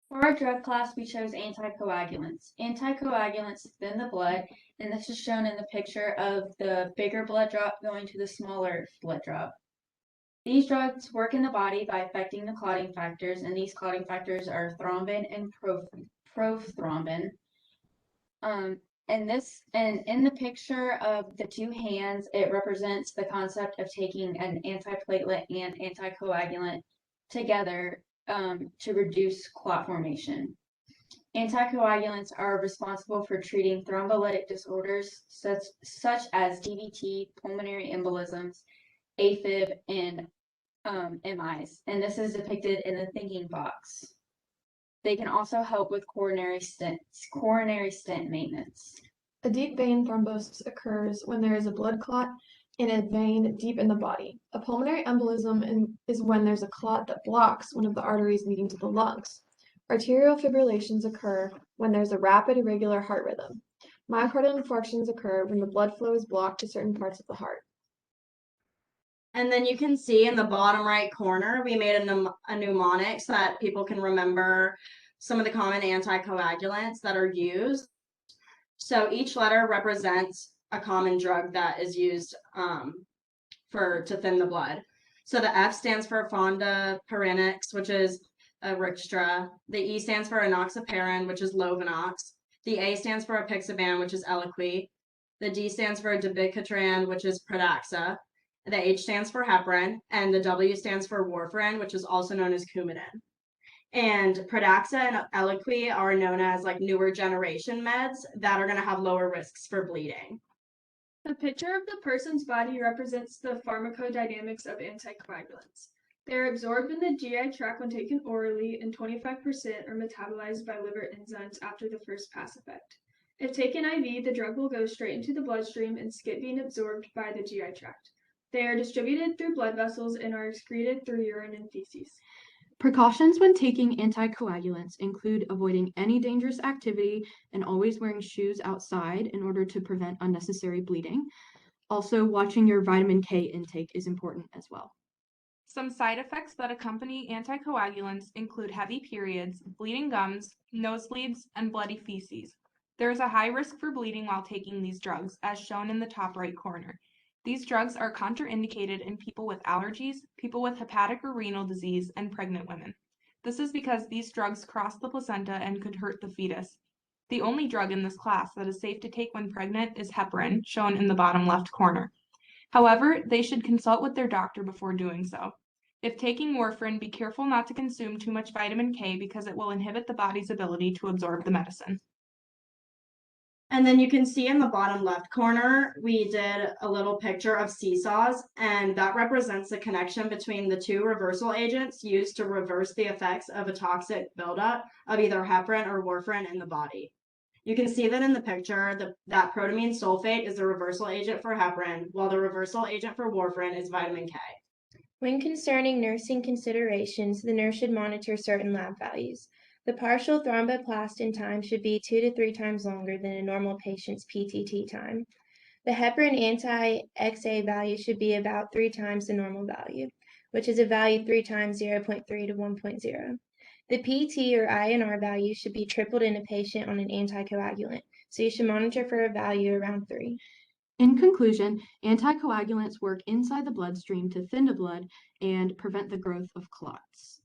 For our drug class, we chose anticoagulants. Anticoagulants thin the blood, and this is shown in the picture of the bigger blood drop going to the smaller blood drop. These drugs work in the body by affecting the clotting factors, and these clotting factors are thrombin and prothrombin. And in the picture of the two hands, it represents the concept of taking an antiplatelet and anticoagulant together to reduce clot formation. Anticoagulants are responsible for treating thrombolytic disorders such as DVT, pulmonary embolisms, AFib, and MIs, and this is depicted in the thinking box. They can also help with coronary stent maintenance. A deep vein thrombosis occurs when there is a blood clot in a vein deep in the body. A pulmonary embolism is when there's a clot that blocks one of the arteries leading to the lungs. Arterial fibrillations occur when there's a rapid, irregular heart rhythm. Myocardial infarctions occur when the blood flow is blocked to certain parts of the heart. And then you can see in the bottom right corner, we made a mnemonic so that people can remember some of the common anticoagulants that are used. So each letter represents a common drug that is used to thin the blood. So the F stands for fondaparinux, which is Rixtra. The E stands for enoxaparin, which is Lovenox. The A stands for apixaban, which is Eliquis. The D stands for dabigatran, which is Pradaxa. The H stands for heparin, and the W stands for warfarin, which is also known as Coumadin. And Pradaxa and Eliquis are known as like newer generation meds that are going to have lower risks for bleeding. The picture of the person's body represents the pharmacodynamics of anticoagulants. They are absorbed in the GI tract when taken orally, and 25% are metabolized by liver enzymes after the first pass effect. If taken IV, the drug will go straight into the bloodstream and skip being absorbed by the GI tract. They are distributed through blood vessels and are excreted through urine and feces. Precautions when taking anticoagulants include avoiding any dangerous activity and always wearing shoes outside in order to prevent unnecessary bleeding. Also, watching your vitamin K intake is important as well. Some side effects that accompany anticoagulants include heavy periods, bleeding gums, nosebleeds, and bloody feces. There is a high risk for bleeding while taking these drugs, as shown in the top right corner. These drugs are contraindicated in people with allergies, people with hepatic or renal disease, and pregnant women. This is because these drugs cross the placenta and could hurt the fetus. The only drug in this class that is safe to take when pregnant is heparin, shown in the bottom left corner. However, they should consult with their doctor before doing so. If taking warfarin, be careful not to consume too much vitamin K because it will inhibit the body's ability to absorb the medicine. And then you can see in the bottom left corner, we did a little picture of seesaws, and that represents the connection between the two reversal agents used to reverse the effects of a toxic buildup of either heparin or warfarin in the body. You can see that in the picture that protamine sulfate is the reversal agent for heparin, while the reversal agent for warfarin is vitamin K. When concerning nursing considerations, the nurse should monitor certain lab values. The partial thromboplastin time should be 2 to 3 times longer than a normal patient's PTT time. The heparin anti-XA value should be about 3 times the normal value, which is a value 3 times 0.3 to 1.0. The PT or INR value should be tripled in a patient on an anticoagulant, so you should monitor for a value around 3. In conclusion, anticoagulants work inside the bloodstream to thin the blood and prevent the growth of clots.